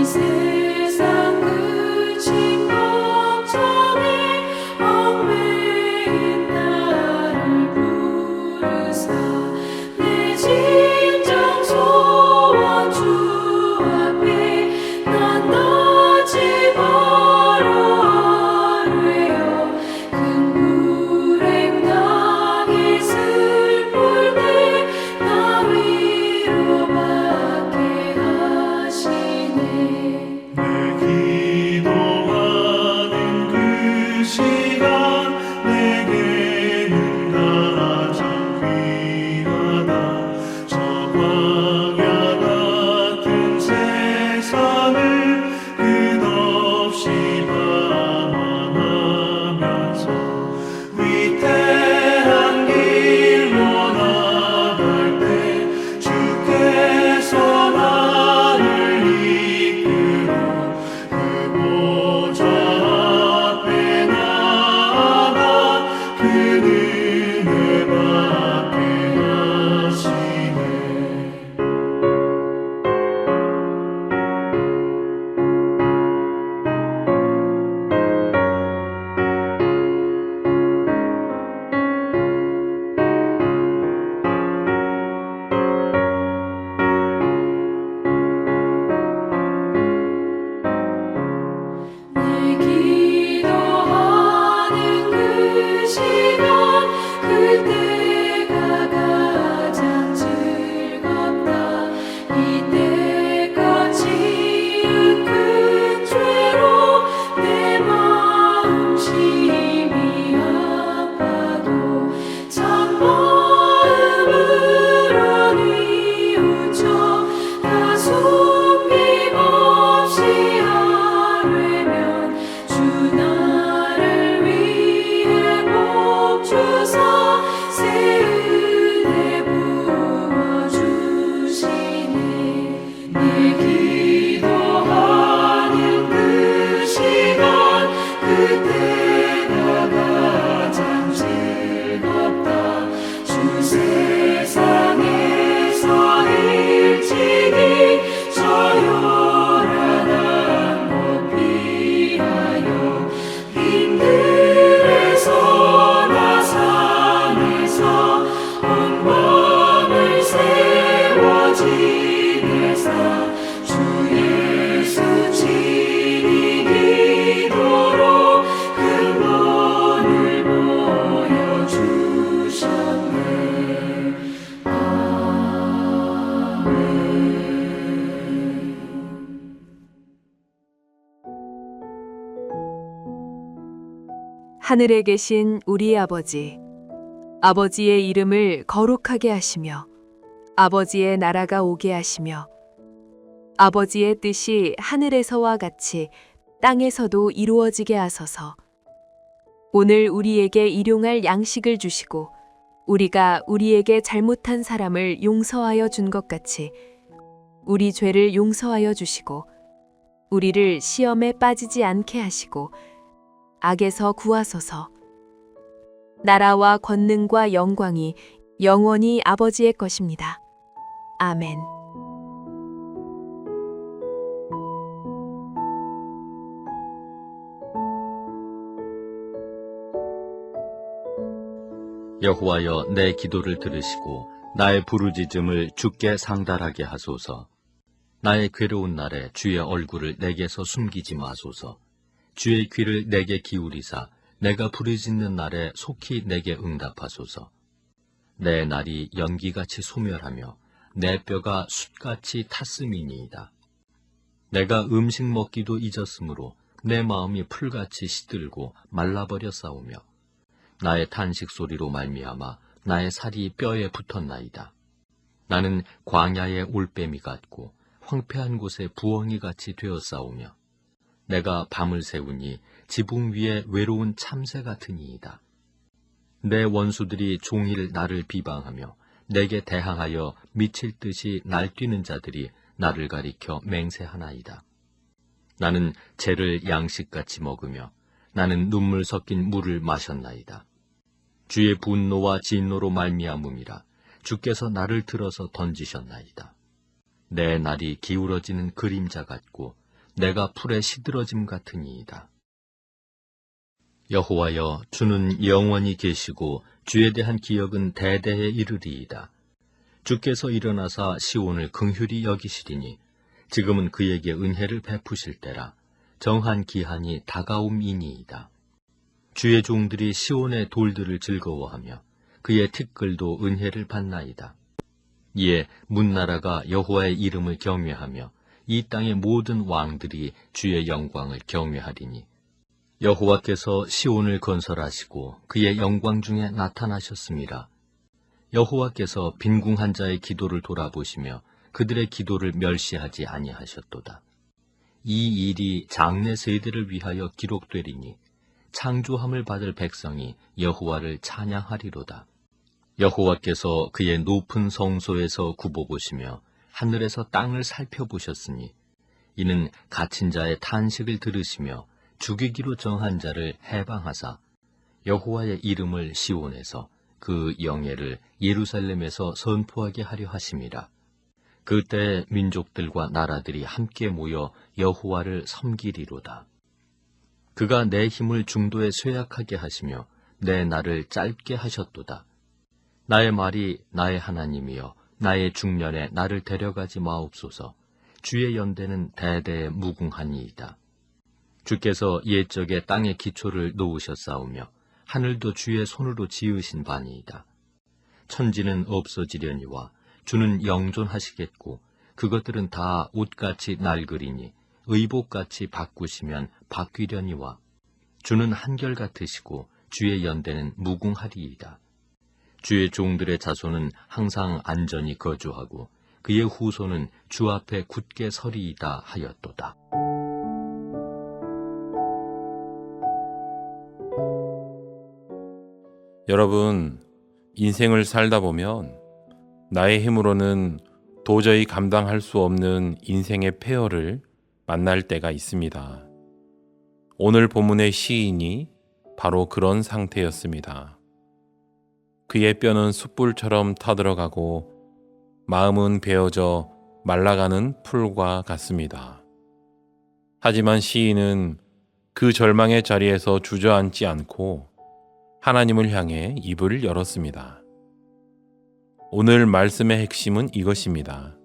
세상 끝이 걱정에 얽매인 나를 부르사 내 진정 소원 주 앞에 난 던지 버려 아뢰어 큰 불행 당해 슬플 때 나 위로받게 하시네. 내 기도하는 그 시간 내게는 가장 귀하다. 저 광야 같은 세상을 끝없이 방황하면서 위태한 길로 나갈 때 주께서 나를 이끌어 그 보좌 앞에 나아가 그 은혜 받게 하시네. 내 기도하는 그 시간 그때가 가장 즐겁다. 이때까지 지은 큰 죄로 내 마음 심히 아파도 참 마음으로 뉘우쳐 다 숨김없이 아뢰면 주 나를 위해 복 주사 새 은혜 부어주시네. 내 기도하는 그 시간 그때가 가장 즐겁다. 주 세상에서 일찍이 저 요란한 곳 피하여 빈들에서나 산에서 온 밤을 세워 지내사 주 예수 친히 기도로 근본을 보여주셨네. 하늘에 계신 우리 아버지, 아버지의 이름을 거룩하게 하시며 아버지의 나라가 오게 하시며 아버지의 뜻이 하늘에서와 같이 땅에서도 이루어지게 하소서. 오늘 우리에게 일용할 양식을 주시고 우리가 우리에게 잘못한 사람을 용서하여 준 것 같이 우리 죄를 용서하여 주시고 우리를 시험에 빠지지 않게 하시고 악에서 구하소서. 나라와 권능과 영광이 영원히 아버지의 것입니다. 아멘. 여호와여, 내 기도를 들으시고 나의 부르짖음을 주께 상달하게 하소서. 나의 괴로운 날에 주의 얼굴을 내게서 숨기지 마소서. 주의 귀를 내게 기울이사 내가 부르짖는 날에 속히 내게 응답하소서. 내 날이 연기같이 소멸하며 내 뼈가 숯같이 탔음이니이다. 내가 음식 먹기도 잊었으므로 내 마음이 풀같이 시들고 말라버려 싸우며 나의 탄식 소리로 말미암아 나의 살이 뼈에 붙었나이다. 나는 광야의 올빼미 같고 황폐한 곳에 부엉이 같이 되어 싸우며 내가 밤을 새우니 지붕 위에 외로운 참새 같으니이다. 내 원수들이 종일 나를 비방하며 내게 대항하여 미칠 듯이 날뛰는 자들이 나를 가리켜 맹세하나이다. 나는 재를 양식같이 먹으며 나는 눈물 섞인 물을 마셨나이다. 주의 분노와 진노로 말미암음이라 주께서 나를 들어서 던지셨나이다. 내 날이 기울어지는 그림자 같고 내가 풀에 시들어짐 같으니이다. 여호와여, 주는 영원히 계시고 주에 대한 기억은 대대에 이르리이다. 주께서 일어나사 시온을 긍휼히 여기시리니 지금은 그에게 은혜를 베푸실 때라. 정한 기한이 다가옴이니이다. 주의 종들이 시온의 돌들을 즐거워하며 그의 티끌도 은혜를 받나이다. 이에 문나라가 여호와의 이름을 경외하며 이 땅의 모든 왕들이 주의 영광을 경외하리니 여호와께서 시온을 건설하시고 그의 영광 중에 나타나셨습니다. 여호와께서 빈궁한 자의 기도를 돌아보시며 그들의 기도를 멸시하지 아니하셨도다. 이 일이 장래 세대를 위하여 기록되리니 창조함을 받을 백성이 여호와를 찬양하리로다. 여호와께서 그의 높은 성소에서 굽어보시며 하늘에서 땅을 살펴보셨으니 이는 갇힌 자의 탄식을 들으시며 죽이기로 정한 자를 해방하사 여호와의 이름을 시온에서 그 영예를 예루살렘에서 선포하게 하려 하심이라. 그때 민족들과 나라들이 함께 모여 여호와를 섬기리로다. 그가 내 힘을 중도에 쇠약하게 하시며 내 날을 짧게 하셨도다. 나의 말이 나의 하나님이여 나의 중년에 나를 데려가지 마옵소서. 주의 연대는 대대에 무궁하니이다. 주께서 옛적에 땅의 기초를 놓으셨사오며 하늘도 주의 손으로 지으신 바니이다. 천지는 없어지려니와 주는 영존하시겠고 그것들은 다 옷같이 낡으리니 의복같이 바꾸시면 바뀌려니와 주는 한결같으시고 주의 연대는 무궁하리이다. 주의 종들의 자손은 항상 안전히 거주하고 그의 후손은 주 앞에 굳게 서리이다 하였도다. 여러분, 인생을 살다 보면 나의 힘으로는 도저히 감당할 수 없는 인생의 폐허를 만날 때가 있습니다. 오늘 본문의 시인이 바로 그런 상태였습니다. 그의 뼈는 숯불처럼 타들어가고 마음은 베어져 말라가는 풀과 같습니다. 하지만 시인은 그 절망의 자리에서 주저앉지 않고 하나님을 향해 입을 열었습니다. 오늘 말씀의 핵심은 이것입니다.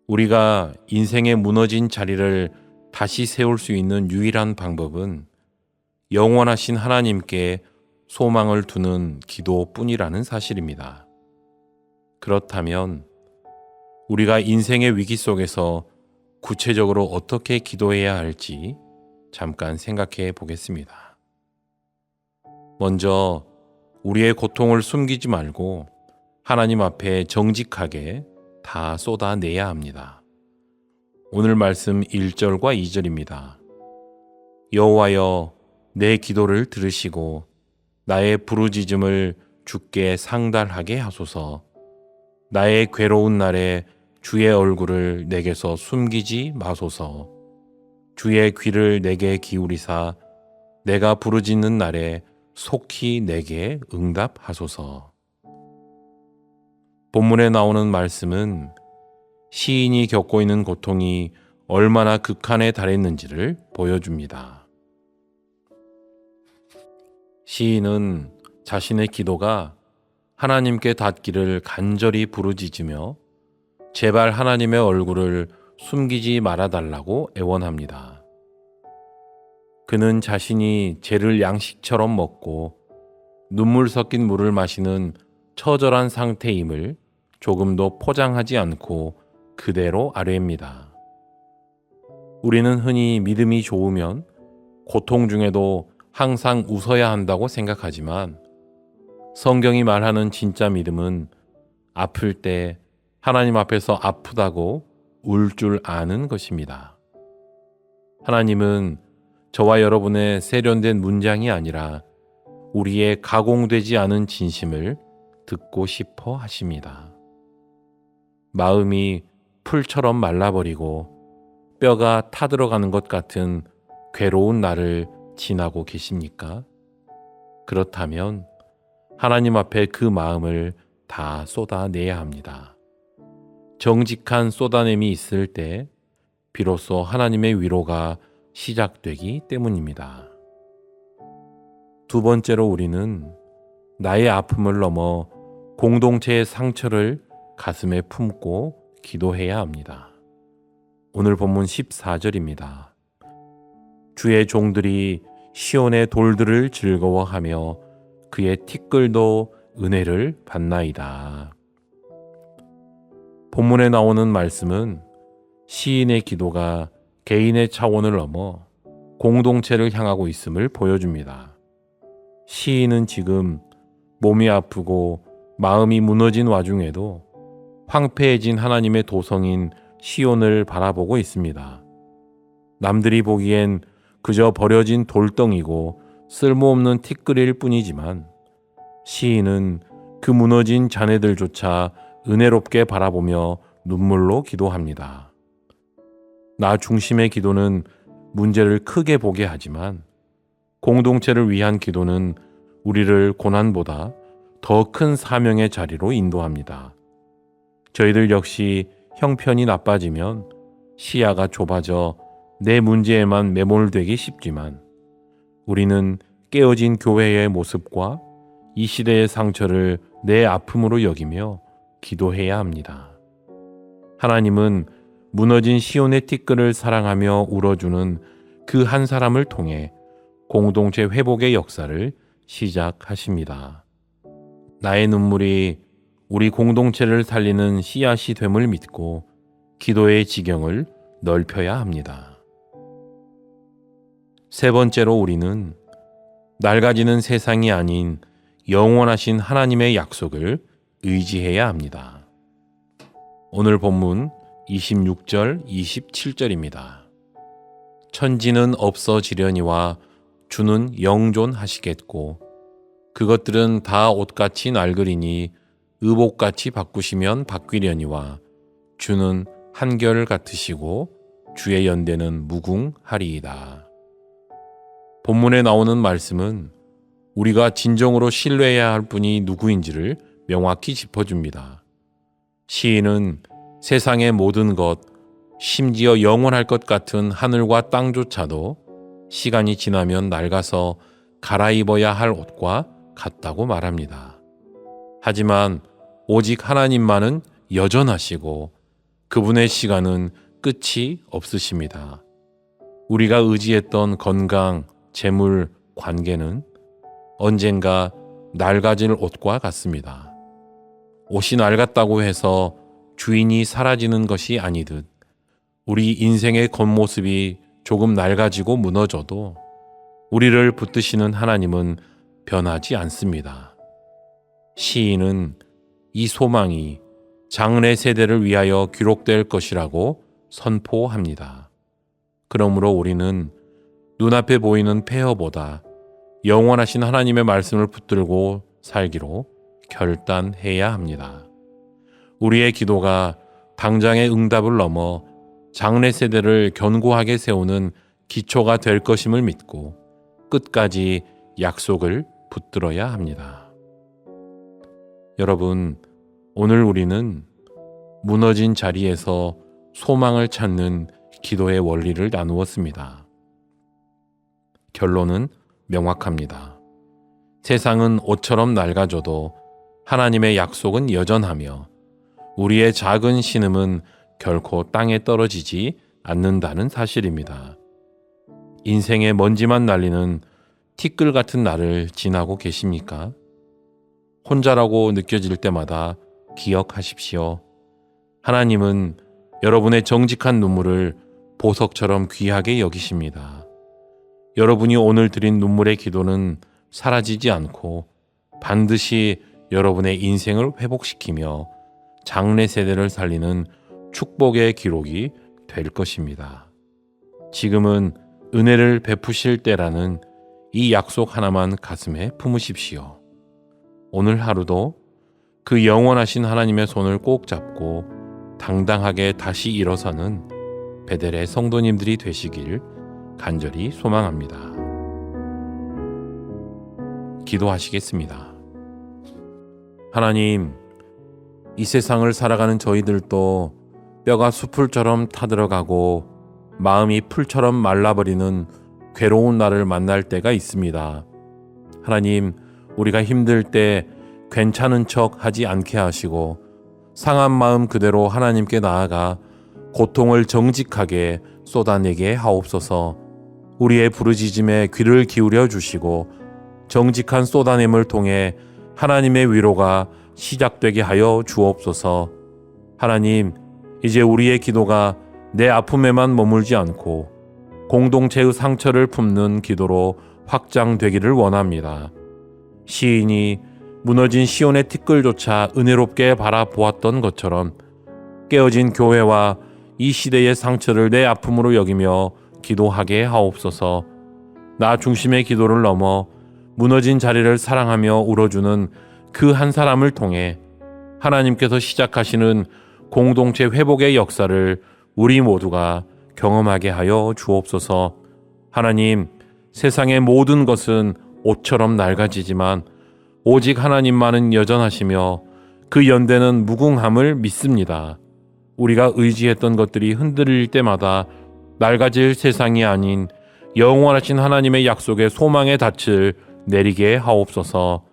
우리가 인생의 무너진 자리를 다시 세울 수 있는 유일한 방법은 영원하신 하나님께 소망을 두는 기도뿐이라는 사실입니다. 그렇다면 우리가 인생의 위기 속에서 구체적으로 어떻게 기도해야 할지 잠깐 생각해 보겠습니다. 먼저 우리의 고통을 숨기지 말고 하나님 앞에 정직하게 다 쏟아내야 합니다. 오늘 말씀 1절과 2절입니다. 여호와여, 내 기도를 들으시고 나의 부르짖음을 주께 상달하게 하소서. 나의 괴로운 날에 주의 얼굴을 내게서 숨기지 마소서. 주의 귀를 내게 기울이사 내가 부르짖는 날에 속히 내게 응답하소서. 본문에 나오는 말씀은 시인이 겪고 있는 고통이 얼마나 극한에 달했는지를 보여줍니다. 시인은 자신의 기도가 하나님께 닿기를 간절히 부르짖으며 제발 하나님의 얼굴을 숨기지 말아달라고 애원합니다. 그는 자신이 죄를 양식처럼 먹고 눈물 섞인 물을 마시는 처절한 상태임을 조금도 포장하지 않고 그대로 아뢰입니다. 우리는 흔히 믿음이 좋으면 고통 중에도 항상 웃어야 한다고 생각하지만 성경이 말하는 진짜 믿음은 아플 때 하나님 앞에서 아프다고 울 줄 아는 것입니다. 하나님은 저와 여러분의 세련된 문장이 아니라 우리의 가공되지 않은 진심을 듣고 싶어 하십니다. 마음이 풀처럼 말라버리고 뼈가 타들어가는 것 같은 괴로운 날을 지나고 계십니까? 그렇다면 하나님 앞에 그 마음을 다 쏟아내야 합니다. 정직한 쏟아냄이 있을 때 비로소 하나님의 위로가 시작되기 때문입니다. 두 번째로 우리는 나의 아픔을 넘어 공동체의 상처를 가슴에 품고 기도해야 합니다. 오늘 본문 14절입니다. 주의 종들이 시온의 돌들을 즐거워하며 그의 티끌도 은혜를 받나이다. 본문에 나오는 말씀은 시인의 기도가 개인의 차원을 넘어 공동체를 향하고 있음을 보여줍니다. 시인은 지금 몸이 아프고 마음이 무너진 와중에도 황폐해진 하나님의 도성인 시온을 바라보고 있습니다. 남들이 보기엔 그저 버려진 돌덩이고 쓸모없는 티끌일 뿐이지만 시인은 그 무너진 자네들조차 은혜롭게 바라보며 눈물로 기도합니다. 나 중심의 기도는 문제를 크게 보게 하지만 공동체를 위한 기도는 우리를 고난보다 더 큰 사명의 자리로 인도합니다. 저희들 역시 형편이 나빠지면 시야가 좁아져 내 문제에만 매몰되기 쉽지만 우리는 깨어진 교회의 모습과 이 시대의 상처를 내 아픔으로 여기며 기도해야 합니다. 하나님은 무너진 시온의 티끌을 사랑하며 울어주는 그 한 사람을 통해 공동체 회복의 역사를 시작하십니다. 나의 눈물이 우리 공동체를 살리는 씨앗이 됨을 믿고 기도의 지경을 넓혀야 합니다. 세 번째로 우리는 낡아지는 세상이 아닌 영원하신 하나님의 약속을 의지해야 합니다. 오늘 본문 26절, 27절입니다. 천지는 없어지려니와 주는 영존하시겠고 그것들은 다 옷같이 낡으리니 의복같이 바꾸시면 바뀌려니와 주는 한결 같으시고 주의 연대는 무궁하리이다. 본문에 나오는 말씀은 우리가 진정으로 신뢰해야 할 분이 누구인지를 명확히 짚어줍니다. 시인은 세상의 모든 것, 심지어 영원할 것 같은 하늘과 땅조차도 시간이 지나면 낡아서 갈아입어야 할 옷과 같다고 말합니다. 하지만 오직 하나님만은 여전하시고 그분의 시간은 끝이 없으십니다. 우리가 의지했던 건강, 재물, 관계는 언젠가 낡아질 옷과 같습니다. 옷이 낡았다고 해서 주인이 사라지는 것이 아니듯 우리 인생의 겉모습이 조금 낡아지고 무너져도 우리를 붙드시는 하나님은 변하지 않습니다. 시인은 이 소망이 장래 세대를 위하여 기록될 것이라고 선포합니다. 그러므로 우리는 눈앞에 보이는 폐허보다 영원하신 하나님의 말씀을 붙들고 살기로 결단해야 합니다. 우리의 기도가 당장의 응답을 넘어 장래 세대를 견고하게 세우는 기초가 될 것임을 믿고 끝까지 약속을 붙들어야 합니다. 여러분, 오늘 우리는 무너진 자리에서 소망을 찾는 기도의 원리를 나누었습니다. 결론은 명확합니다. 세상은 옷처럼 낡아져도 하나님의 약속은 여전하며 우리의 작은 신음은 결코 땅에 떨어지지 않는다는 사실입니다. 인생의 먼지만 날리는 티끌 같은 날을 지나고 계십니까? 혼자라고 느껴질 때마다 기억하십시오. 하나님은 여러분의 정직한 눈물을 보석처럼 귀하게 여기십니다. 여러분이 오늘 드린 눈물의 기도는 사라지지 않고 반드시 여러분의 인생을 회복시키며 장래 세대를 살리는 축복의 기록이 될 것입니다. 지금은 은혜를 베푸실 때라는 이 약속 하나만 가슴에 품으십시오. 오늘 하루도 그 영원하신 하나님의 손을 꼭 잡고 당당하게 다시 일어서는 베델의 성도님들이 되시길 간절히 소망합니다. 기도하시겠습니다. 하나님, 이 세상을 살아가는 저희들도 뼈가 숯불처럼 타들어가고 마음이 풀처럼 말라버리는 괴로운 날을 만날 때가 있습니다. 하나님, 우리가 힘들 때 괜찮은 척 하지 않게 하시고 상한 마음 그대로 하나님께 나아가 고통을 정직하게 쏟아내게 하옵소서. 우리의 부르짖음에 귀를 기울여 주시고 정직한 쏟아냄을 통해 하나님의 위로가 시작되게 하여 주옵소서. 하나님, 이제 우리의 기도가 내 아픔에만 머물지 않고 공동체의 상처를 품는 기도로 확장되기를 원합니다. 시인이 무너진 시온의 티끌조차 은혜롭게 바라보았던 것처럼 깨어진 교회와 이 시대의 상처를 내 아픔으로 여기며 기도하게 하옵소서. 나 중심의 기도를 넘어 무너진 자리를 사랑하며 울어주는 그 한 사람을 통해 하나님께서 시작하시는 공동체 회복의 역사를 우리 모두가 경험하게 하여 주옵소서. 하나님, 세상의 모든 것은 옷처럼 낡아지지만 오직 하나님만은 여전하시며 그 연대는 무궁함을 믿습니다. 우리가 의지했던 것들이 흔들릴 때마다 낡아질 세상이 아닌 영원하신 하나님의 약속의 소망의 닻을 내리게 하옵소서.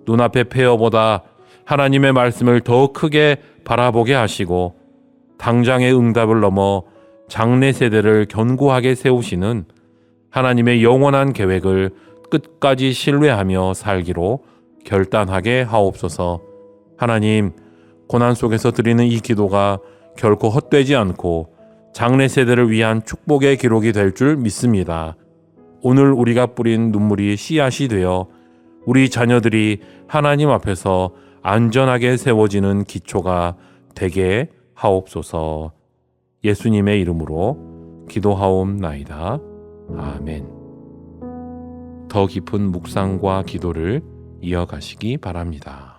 눈앞의 폐허보다 하나님의 말씀을 더 크게 바라보게 하시고 당장의 응답을 넘어 장래 세대를 견고하게 세우시는 하나님의 영원한 계획을 끝까지 신뢰하며 살기로 결단하게 하옵소서. 하나님, 고난 속에서 드리는 이 기도가 결코 헛되지 않고 장래 세대를 위한 축복의 기록이 될 줄 믿습니다. 오늘 우리가 뿌린 눈물이 씨앗이 되어 우리 자녀들이 하나님 앞에서 안전하게 세워지는 기초가 되게 하옵소서. 예수님의 이름으로 기도하옵나이다. 아멘. 더 깊은 묵상과 기도를 이어가시기 바랍니다.